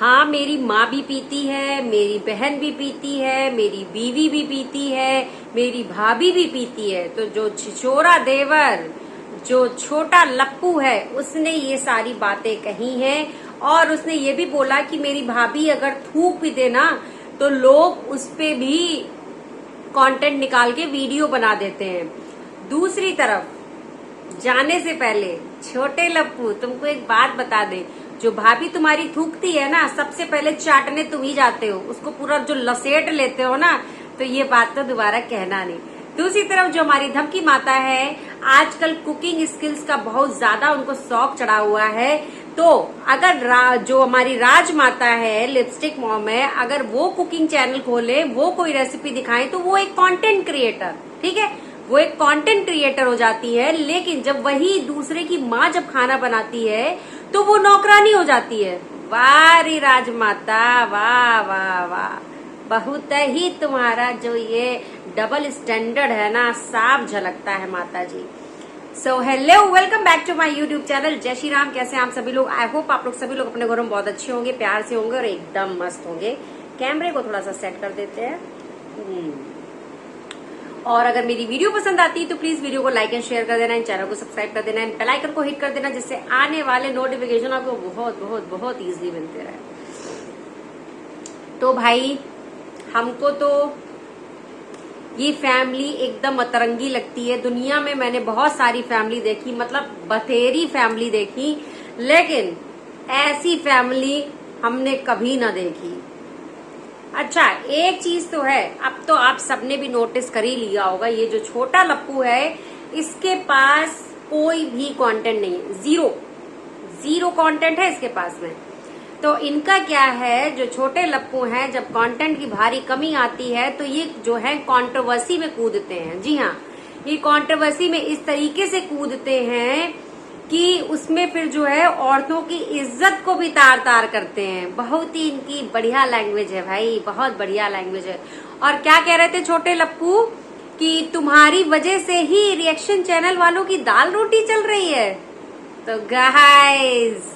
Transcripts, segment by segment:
हाँ, मेरी माँ भी पीती है, मेरी बहन भी पीती है, मेरी बीवी भी पीती है, मेरी भाभी भी पीती है। तो जो छिछोरा देवर, जो छोटा लप्पू है, उसने ये सारी बातें कही हैं और उसने ये भी बोला कि मेरी भाभी अगर थूक भी दे ना तो लोग उस पे भी कंटेंट निकाल के वीडियो बना देते हैं। दूसरी तरफ जाने से पहले छोटे लप्पू, तुमको एक बात बता दे, जो भाभी तुम्हारी थूकती है ना, सबसे पहले चाटने तुम ही जाते हो, उसको पूरा जो लसेट लेते हो ना, तो ये बात तो दोबारा कहना नहीं। दूसरी तरफ जो हमारी धमकी माता है, आजकल कुकिंग स्किल्स का बहुत ज्यादा उनको शौक चढ़ा हुआ है। तो अगर जो हमारी राज माता है, लिपस्टिक मॉम है, अगर वो कुकिंग चैनल खोले, वो कोई रेसिपी दिखाए, तो वो एक कंटेंट क्रिएटर, ठीक है, वो एक कंटेंट क्रिएटर हो जाती है। लेकिन जब वही दूसरे की माँ जब खाना बनाती है तो वो नौकरानी हो जाती है। वाह रे राजमाता, वाह वाह वाह, बहुत ही तुम्हारा जो ये डबल स्टैंडर्ड है ना, साफ झलकता है माता जी। So hello, welcome back to my YouTube channel. जय श्री राम। कैसे हैं आप सभी लोग? आई होप आप लोग सभी लोग अपने घरों में बहुत अच्छे होंगे, प्यार से होंगे और एकदम मस्त होंगे। कैमरे को थोड़ा सा सेट कर देते हैं। और अगर मेरी वीडियो पसंद आती है तो प्लीज वीडियो को लाइक एंड शेयर कर देना, चैनल को सब्सक्राइब कर देना, बेल आइकन को हिट कर देना, जिससे आने वाले नोटिफिकेशन आपको बहुत बहुत बहुत इजीली मिलते रहे। तो भाई, हमको तो ये फैमिली एकदम अतरंगी लगती है। दुनिया में मैंने बहुत सारी फैमिली देखी, मतलब बथेरी फैमिली देखी, लेकिन ऐसी फैमिली हमने कभी ना देखी। अच्छा, एक चीज तो है, अब तो आप सबने भी नोटिस कर ही लिया होगा, ये जो छोटा लप्पू है, इसके पास कोई भी कंटेंट नहीं है, जीरो कंटेंट है इसके पास में। तो इनका क्या है, जो छोटे लप्पू हैं, जब कंटेंट की भारी कमी आती है तो ये जो है कंट्रोवर्सी में कूदते हैं। जी हाँ, ये कंट्रोवर्सी में इस तरीके से कूदते हैं कि उसमें फिर जो है औरतों की इज्जत को भी तार तार करते हैं। बहुत ही इनकी बढ़िया लैंग्वेज है भाई, बहुत बढ़िया लैंग्वेज है। और क्या कह रहे थे छोटे लप्पू कि तुम्हारी वजह से ही रिएक्शन चैनल वालों की दाल रोटी चल रही है। तो गाइस,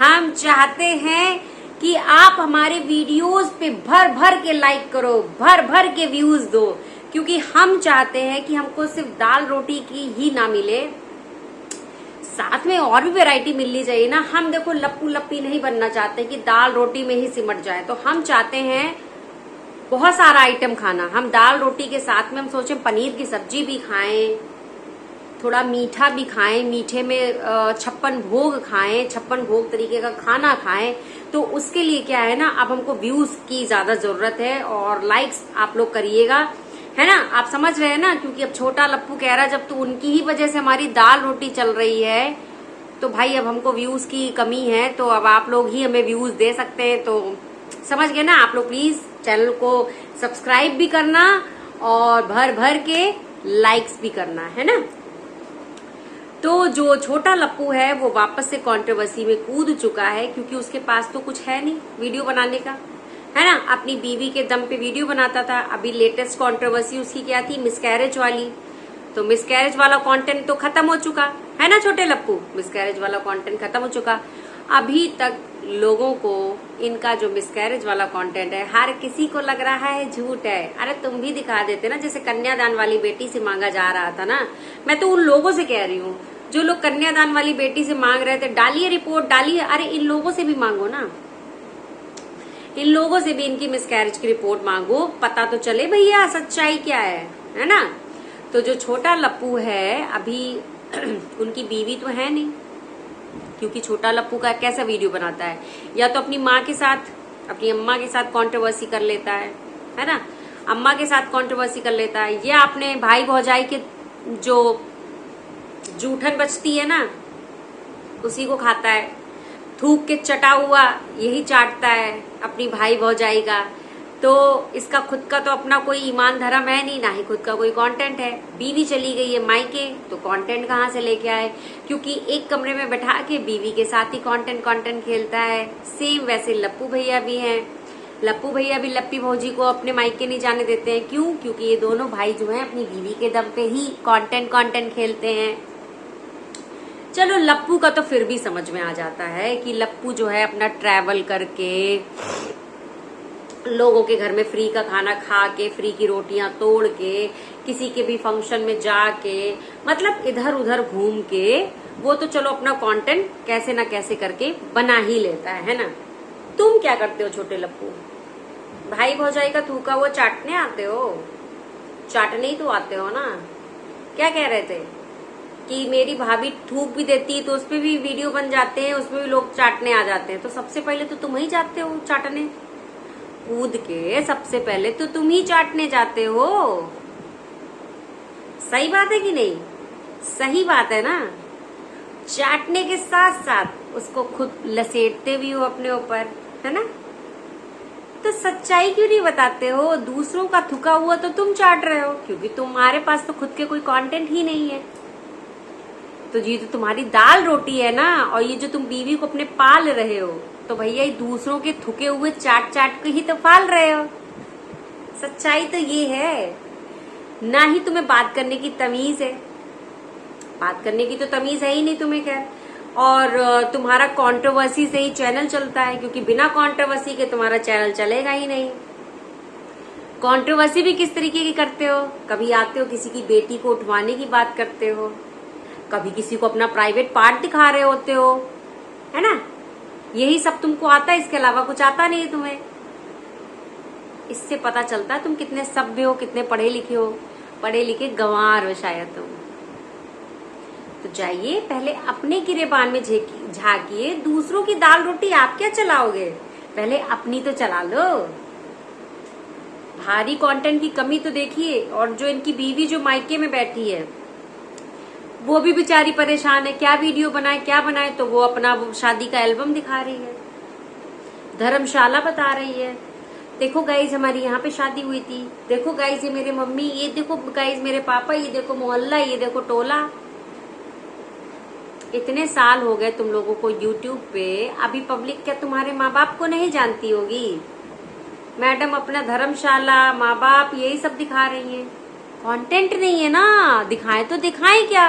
हम चाहते हैं कि आप हमारे वीडियोस पे भर भर के लाइक करो, भर भर के व्यूज दो, क्योंकि हम चाहते हैं कि हमको सिर्फ दाल रोटी की ही ना मिले, साथ में और भी वैरायटी मिलनी चाहिए ना। हम देखो लप्पू लप्पी नहीं बनना चाहते कि दाल रोटी में ही सिमट जाए, तो हम चाहते हैं बहुत सारा आइटम खाना। हम दाल रोटी के साथ में हम सोचे पनीर की सब्जी भी खाएं, थोड़ा मीठा भी खाएं, मीठे में 56 भोग खाएं, 56 भोग तरीके का खाना खाएं। तो उसके लिए क्या है ना, अब हमको व्यूज की ज्यादा जरूरत है और लाइक्स आप लोग करिएगा, है ना। आप समझ रहे हैं ना, क्योंकि अब छोटा लप्पू कह रहा है जब तो उनकी ही वजह से हमारी दाल रोटी चल रही है, तो भाई अब हमको व्यूज की कमी है, तो अब आप लोग ही हमें व्यूज दे सकते हैं। तो समझ गए ना आप लोग, प्लीज चैनल को सब्सक्राइब भी करना और भर भर के लाइक्स भी करना, है ना। तो जो छोटा लप्पू है वो वापस से कंट्रोवर्सी में कूद चुका है, क्योंकि उसके पास तो कुछ है नहीं वीडियो बनाने का, है ना। अपनी बीवी के दम पे वीडियो बनाता था। अभी लेटेस्ट कंट्रोवर्सी उसकी क्या थी, मिसकैरेज वाली। तो मिसकैरेज वाला कंटेंट तो खत्म हो चुका है ना छोटे लप्पू, मिसकैरेज वाला कंटेंट खत्म हो चुका। अभी तक लोगों को इनका जो मिसकैरेज वाला कंटेंट है, हर किसी को लग रहा है झूठ है। अरे तुम भी दिखा देते ना, जैसे कन्यादान वाली बेटी से मांगा जा रहा था ना। मैं तो उन लोगों से कह रही हूँ जो लोग कन्यादान वाली बेटी से मांग रहे थे, डालिए रिपोर्ट डालिए। अरे इन लोगों से भी मांगो ना, इन लोगों से भी इनकी मिसकैरेज की रिपोर्ट मांगो, पता तो चले भैया सच्चाई क्या है ना। तो जो छोटा लप्पू है, अभी उनकी बीवी तो है नहीं, क्योंकि छोटा लप्पू का कैसा वीडियो बनाता है, या तो अपनी माँ के साथ, अपनी अम्मा के साथ कंट्रोवर्सी कर लेता है ना, अम्मा के साथ कंट्रोवर्सी कर लेता है, या अपने भाई भौजाई के जो जूठन बचती है ना, उसी को खाता है, थूक के चटा हुआ यही चाटता है अपनी भाई भौजाई का। तो इसका खुद का तो अपना कोई ईमान धर्म है नहीं, ना ही खुद का कोई कंटेंट है। बीवी चली गई है मायके, तो कंटेंट कहाँ से लेके आए, क्योंकि एक कमरे में बैठा के बीवी के साथ ही कंटेंट खेलता है। सेम वैसे लप्पू भैया भी हैं, लप्पू भैया भी लप्पी भौजी को अपने मायके नहीं जाने देते हैं। क्यों? क्योंकि ये दोनों भाई जो हैं अपनी बीवी के दम पे ही कंटेंट खेलते हैं। चलो लप्पू का तो फिर भी समझ में आ जाता है कि लप्पू जो है अपना ट्रैवल करके लोगों के घर में फ्री का खाना खा के, फ्री की रोटियां तोड़ के, किसी के भी फंक्शन में जाके, मतलब इधर उधर घूम के, वो तो चलो अपना कंटेंट कैसे ना कैसे करके बना ही लेता है ना। तुम क्या करते हो छोटे लप्पू? भाई भौजाई का थूका वो चाटने आते हो? चाटने ही तो आते हो ना। क्या कह रहे थे कि मेरी भाभी थूक भी देती तो उसपे भी वीडियो बन जाते हैं, उसपे भी लोग चाटने आ जाते हैं। तो सबसे पहले तो तुम ही जाते हो चाटने, कूद के सबसे पहले तो तुम ही चाटने जाते हो। सही बात है कि नहीं? सही बात है ना। चाटने के साथ साथ उसको खुद लसेटते भी हो अपने ऊपर, है ना। तो सच्चाई क्यों नहीं बताते हो? दूसरों का थुका हुआ तो तुम चाट रहे हो, क्योंकि तुम्हारे पास तो खुद के कोई कंटेंट ही नहीं है। तो ये तो तुम्हारी दाल रोटी है ना। और ये जो तुम बीवी को अपने पाल रहे हो, तो भैया ये दूसरों के थुके हुए चाट चाट के ही तो पाल रहे हो। सच्चाई तो ये है ना। ही तुम्हें बात करने की तमीज है। बात करने की तो तमीज है ही नहीं तुम्हें, खैर। और तुम्हारा कंट्रोवर्सी से ही चैनल चलता है, क्योंकि बिना कंट्रोवर्सी के तुम्हारा चैनल चलेगा ही नहीं। कंट्रोवर्सी भी किस तरीके की करते हो? कभी आते हो किसी की बेटी को उठवाने की बात करते हो, कभी किसी को अपना प्राइवेट पार्ट दिखा रहे होते हो, है ना। यही सब तुमको आता है, इसके अलावा कुछ आता नहीं है तुम्हें। इससे पता चलता है तुम कितने सभ्य हो, कितने पढ़े लिखे हो। पढ़े लिखे गंवार हो शायद तुम। तो जाइए पहले अपने गिरेबान में झांकिए, दूसरों की दाल रोटी आप क्या चलाओगे? पहले अपनी तो चला लो। भारी कंटेंट की कमी तो देखिए। और जो इनकी बीवी जो मायके में बैठी है, वो भी बेचारी परेशान है, क्या वीडियो बनाए क्या बनाए। तो वो अपना शादी का एल्बम दिखा रही है, धर्मशाला बता रही है। देखो गाइज हमारी यहाँ पे शादी हुई थी, देखो गाइज ये मेरे मम्मी, ये देखो गाइज मेरे पापा, ये देखो मोहल्ला, ये देखो टोला। इतने साल हो गए तुम लोगों को यूट्यूब पे, अभी पब्लिक क्या तुम्हारे माँ बाप को नहीं जानती होगी? मैडम अपना धर्मशाला, माँ बाप, यही सब दिखा रही हैं। कंटेंट नहीं है ना, दिखाएं तो दिखाएं क्या?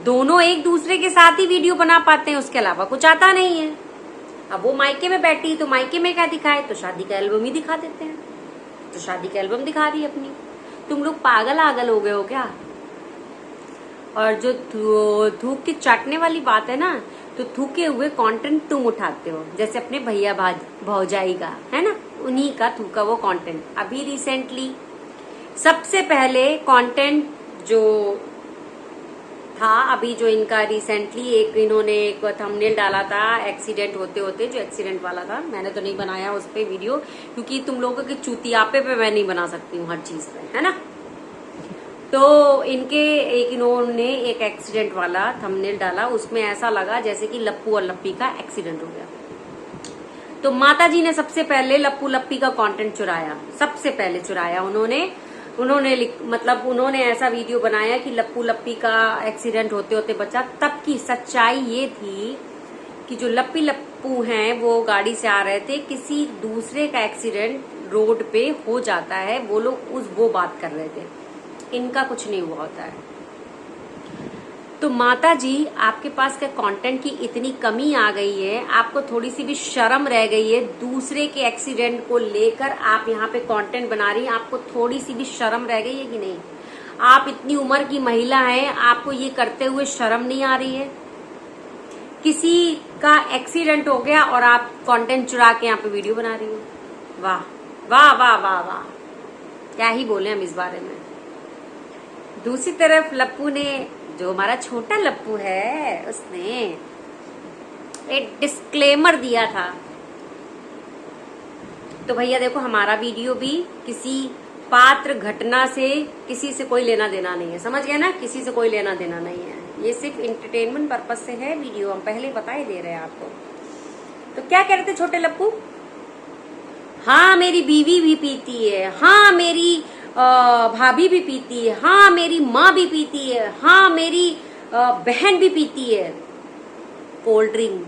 दोनों एक दूसरे के साथ ही वीडियो बना पाते हैं, उसके अलावा कुछ आता नहीं है। अब वो मायके में बैठी तो मायके में क्या दिखाए? तो शादी का एल्बम ही दिखा देते हैं। तो शादी का एल्बम दिखा रही है अपनी। तुम लोग पागल आगल हो गए हो क्या? और जो थूक के चाटने वाली बात है ना, तो थूके हुए कंटेंट तुम उठाते हो, जैसे अपने भैया भौजाई का, है ना, उन्हीं का थूका वो कंटेंट। अभी रिसेंटली सबसे पहले कंटेंट जो था, अभी जो इनका रिसेंटली इन्होंने एक थंबनेल डाला था एक्सीडेंट होते होते, जो एक्सीडेंट वाला था। मैंने तो नहीं बनाया उस पे वीडियो, क्योंकि तुम लोगों के चूतियापे पे मैं नहीं बना सकती हूँ हर चीज पे, है ना। तो इन्होंने एक एक्सीडेंट वाला थंबनेल डाला, उसमें ऐसा लगा जैसे कि लप्पू और लप्पी का एक्सीडेंट हो गया। तो माता जी ने सबसे पहले लप्पू लप्पी का कंटेंट चुराया, सबसे पहले चुराया उन्होंने उन्होंने ऐसा वीडियो बनाया कि लप्पू लप्पी का एक्सीडेंट होते होते बचा। तब की सच्चाई ये थी कि जो लप्पी लप्पू हैं वो गाड़ी से आ रहे थे, किसी दूसरे का एक्सीडेंट रोड पे हो जाता है, वो लोग वो बात कर रहे थे, इनका कुछ नहीं हुआ होता है। तो माता जी आपके पास का कंटेंट की इतनी कमी आ गई है, आपको थोड़ी सी भी शर्म रह गई है, दूसरे के एक्सीडेंट को लेकर आप यहाँ पे कंटेंट बना रही हैं, आपको थोड़ी सी भी शर्म रह गई है कि नहीं? आप इतनी उम्र की महिला हैं, आपको ये करते हुए शर्म नहीं आ रही है? किसी का एक्सीडेंट हो गया और आप कंटेंट चुरा के यहाँ पे वीडियो बना रही हो। वाह वाह वाह वाह वाह, क्या ही बोले हम इस बारे में। दूसरी तरफ लप्पू ने, जो हमारा छोटा लप्पू है, उसने एक डिस्क्लेमर दिया था। तो भैया देखो, हमारा वीडियो भी किसी पात्र घटना से किसी से कोई लेना देना नहीं है, समझ गए ना? किसी से कोई लेना देना नहीं है, ये सिर्फ एंटरटेनमेंट पर्पज से है वीडियो, हम पहले बता ही दे रहे हैं आपको। तो क्या कह रहे थे छोटे लप्पू? हाँ मेरी बीवी भी पीती है, हाँ मेरी भाभी भी पीती है, हाँ मेरी माँ भी पीती है, हाँ मेरी बहन भी पीती है कोल्ड ड्रिंक।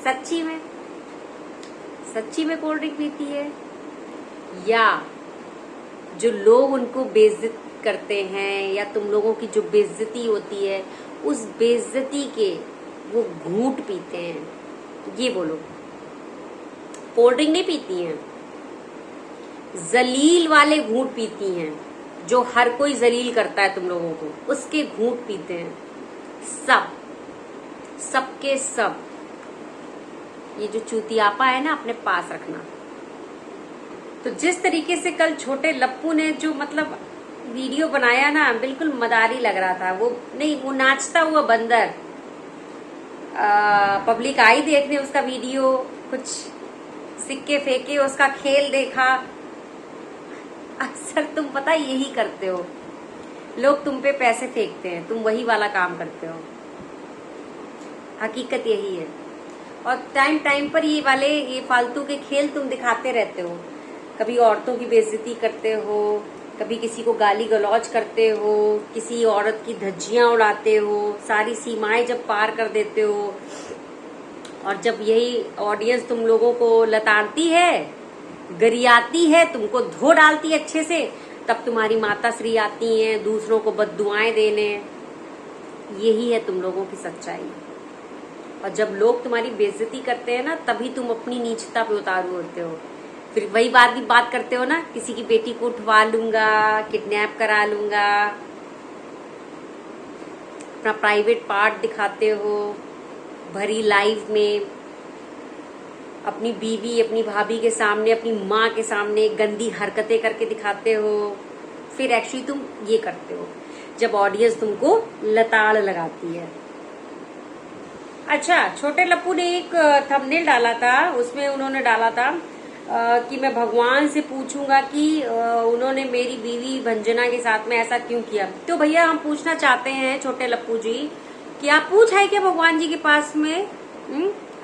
सच्ची में कोल्ड ड्रिंक पीती है, या जो लोग उनको बेइज्जत करते हैं या तुम लोगों की जो बेइज्जती होती है, उस बेइज्जती के वो घूंट पीते हैं। ये बोलो, कोल्ड ड्रिंक नहीं पीती हैं, जलील वाले घूंट पीती हैं, जो हर कोई जलील करता है तुम लोगों को, उसके घूंट पीते हैं सब, सबके सब। ये जो चूतियापा है ना, अपने पास रखना। तो जिस तरीके से कल छोटे लप्पू ने जो मतलब वीडियो बनाया ना, बिल्कुल मदारी लग रहा था। वो नहीं, वो नाचता हुआ बंदर। पब्लिक आई देखने उसका वीडियो, कुछ सिक्के फेंके, उसका खेल देखा। अक्सर तुम पता यही करते हो, लोग तुम पे पैसे फेंकते हैं, तुम वही वाला काम करते हो। हकीकत यही है। और टाइम टाइम पर ये फालतू के खेल तुम दिखाते रहते हो। कभी औरतों की बेइज्जती करते हो, कभी किसी को गाली गलौज करते हो, किसी औरत की धज्जियां उड़ाते हो, सारी सीमाएं जब पार कर देते हो। और जब यही ऑडियंस तुम लोगों को लताड़ती है, गरियाती है, तुमको धो डालती है अच्छे से, तब तुम्हारी माता श्री आती हैं दूसरों को बद्दुआएं देने। यही है तुम लोगों की सच्चाई। और जब लोग तुम्हारी बेइज्जती करते हैं ना, तभी तुम अपनी नीचता पे उतारू होते हो। फिर वही बात करते हो ना, किसी की बेटी को उठवा लूंगा, किडनैप करा लूंगा, अपना प्राइवेट पार्ट दिखाते हो भरी लाइव में, अपनी बीवी अपनी भाभी के सामने, अपनी माँ के सामने गंदी हरकतें करके दिखाते हो। फिर एक्चुअली तुम ये करते हो जब ऑडियंस तुमको लताड़ लगाती है। अच्छा, छोटे लप्पू ने एक थंबनेल डाला था, उसमें उन्होंने डाला था कि मैं भगवान से पूछूंगा कि उन्होंने मेरी बीवी भंजना के साथ में ऐसा क्यों किया। तो भैया हम पूछना चाहते हैं छोटे लप्पू जी कि आप पूछ आए क्या भगवान जी के पास में?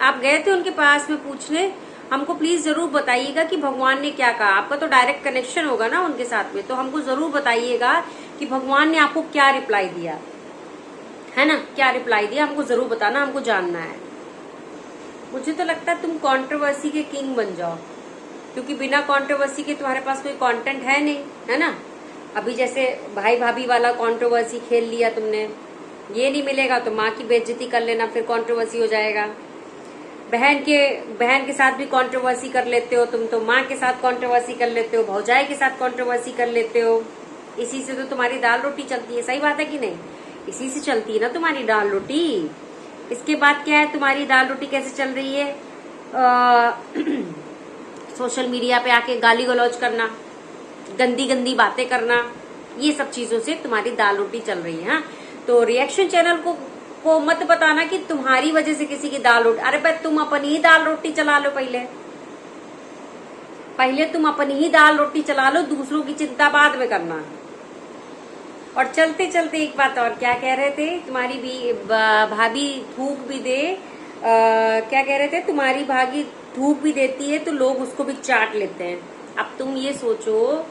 आप गए थे उनके पास में पूछने? हमको प्लीज जरूर बताइएगा कि भगवान ने क्या कहा। आपका तो डायरेक्ट कनेक्शन होगा ना उनके साथ में, तो हमको जरूर बताइएगा कि भगवान ने आपको क्या रिप्लाई दिया है ना, क्या रिप्लाई दिया, हमको जरूर बताना, हमको जानना है। मुझे तो लगता है तुम कंट्रोवर्सी के किंग बन जाओ, क्योंकि बिना कंट्रोवर्सी के तुम्हारे पास कोई कंटेंट है नहीं, है ना। अभी जैसे भाई भाभी वाला कंट्रोवर्सी खेल लिया तुमने, ये नहीं मिलेगा तो माँ की बेइज्जती कर लेना, फिर कंट्रोवर्सी हो जाएगा। बहन के साथ भी कंट्रोवर्सी कर लेते हो तुम, तो माँ के साथ कंट्रोवर्सी कर लेते हो, भौजाई के साथ कंट्रोवर्सी कर लेते हो। इसी से तो तुम्हारी दाल रोटी चलती है। सही बात है कि नहीं? इसी से चलती है ना तुम्हारी दाल रोटी। इसके बाद क्या है, तुम्हारी दाल रोटी कैसे चल रही है? सोशल मीडिया पे आके गाली गलौज करना, गंदी गंदी बातें करना, ये सब चीजों से तुम्हारी दाल रोटी चल रही है। हाँ, तो रिएक्शन चैनल को मत बताना कि तुम्हारी वजह से किसी की दाल रोटी। अरे भाई, तुम अपनी ही दाल रोटी चला लो। पहले तुम अपनी ही दाल रोटी चला लो, दूसरों की चिंता बाद में करना। और चलते चलते एक बात और, क्या कह रहे थे? तुम्हारी भी भाभी थूक भी दे, क्या कह रहे थे? तुम्हारी भाभी थूक भी देती है तो लोग उसको भी चाट लेते हैं। अब तुम ये सोचो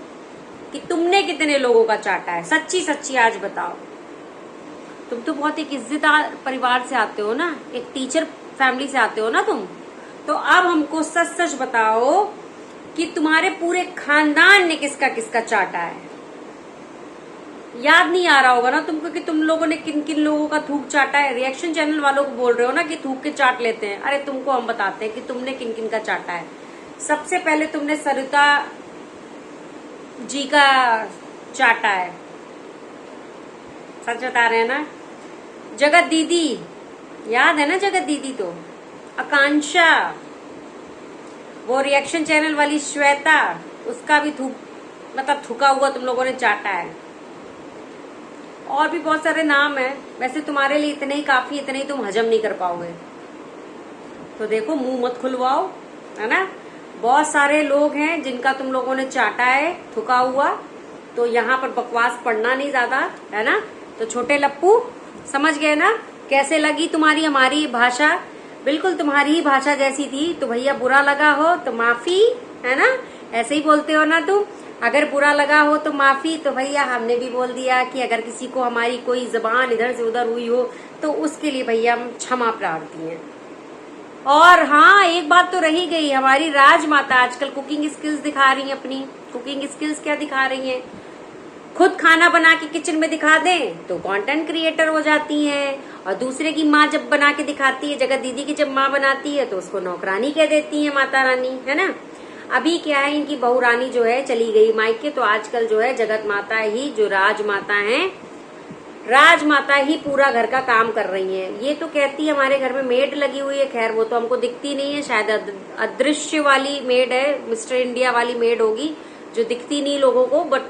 कि तुमने कितने लोगों का चाटा है। सच्ची सच्ची आज बताओ। तुम तो बहुत एक इज्जतदार परिवार से आते हो ना, एक टीचर फैमिली से आते हो ना तुम। तो अब हमको सच सच बताओ कि तुम्हारे पूरे खानदान ने किसका किसका चाटा है। याद नहीं आ रहा होगा ना तुमको कि तुम लोगों ने किन किन लोगों का थूक चाटा है। रिएक्शन चैनल वालों को बोल रहे हो ना कि थूक के चाट लेते हैं। अरे तुमको हम बताते हैं कि तुमने किन किन का चाटा है। सबसे पहले तुमने सरिता जी का चाटा है। सच बता रहे हैं ना? जगत दीदी, याद है ना जगत दीदी? तो आकांक्षा, वो रिएक्शन चैनल वाली श्वेता, उसका भी थूका हुआ तुम लोगों ने चाटा है। और भी बहुत सारे नाम है। वैसे तुम्हारे लिए इतने ही काफी, इतने ही तुम हजम नहीं कर पाओगे। तो देखो, मुंह मत खुलवाओ, है ना। बहुत सारे लोग हैं जिनका तुम लोगों ने चाटा है थुका हुआ। तो यहाँ पर बकवास पढ़ना नहीं ज्यादा, है ना। तो छोटे लप्पू, समझ गए ना कैसे लगी तुम्हारी हमारी भाषा? बिल्कुल तुम्हारी ही भाषा जैसी थी। तो भैया बुरा लगा हो तो माफी, है ना। ऐसे ही बोलते हो ना तुम। अगर बुरा लगा हो तो माफी। तो भैया हमने भी बोल दिया कि अगर किसी को हमारी कोई जबान इधर से उधर हुई हो तो उसके लिए भैया हम क्षमा प्रार्थी हैं। और हाँ, एक बात तो रही गई, हमारी राजमाता आजकल कुकिंग स्किल्स दिखा रही हैं। अपनी कुकिंग स्किल्स क्या दिखा रही हैं? खुद खाना बना के किचन में दिखा दें तो कंटेंट क्रिएटर हो जाती हैं, और दूसरे की माँ जब बना के दिखाती है, जगह दीदी की जब माँ बनाती है तो उसको नौकरानी कह देती है, माता रानी, है ना। अभी क्या है, इनकी बहू रानी जो है चली गई मायके, तो आजकल जो है जगत माता ही, जो राजमाता है, राजमाता ही पूरा घर का काम कर रही हैं। ये तो कहती है हमारे घर में मेड लगी हुई है, खैर वो तो हमको दिखती नहीं है, शायद अदृश्य वाली मेड है, मिस्टर इंडिया वाली मेड होगी जो दिखती नहीं लोगों को, बट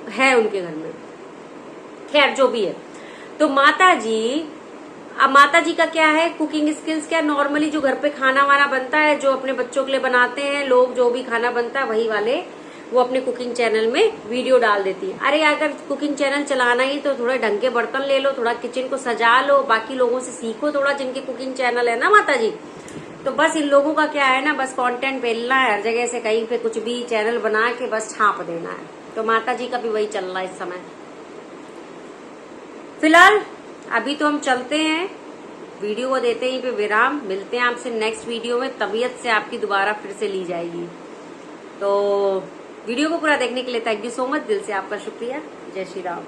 है उनके घर में। खैर जो भी है, तो माता जी, अब माता जी का क्या है, कुकिंग स्किल्स क्या, नॉर्मली जो घर पे खाना वाना बनता है, जो अपने बच्चों के लिए बनाते हैं लोग, जो भी खाना बनता है वही वाले वो अपने कुकिंग चैनल में वीडियो डाल देती है। अरे अगर कुकिंग चैनल चलाना ही तो थोड़ा ढंग के बर्तन ले लो, थोड़ा किचन को सजा लो, बाकी लोगों से सीखो थोड़ा, जिनके कुकिंग चैनल है ना माता जी। तो बस इन लोगों का क्या है ना, बस कंटेंट बेलना है, हर जगह से कहीं पे कुछ भी चैनल बना के बस छाप देना है। तो माता जी का भी वही चल रहा है इस समय। फिलहाल अभी तो हम चलते हैं, वीडियो को देते ही पे विराम, मिलते हैं आपसे नेक्स्ट वीडियो में। तबीयत से आपकी दोबारा फिर से ली जाएगी। तो वीडियो को पूरा देखने के लिए थैंक यू सो मच, दिल से आपका शुक्रिया। जय श्री राम।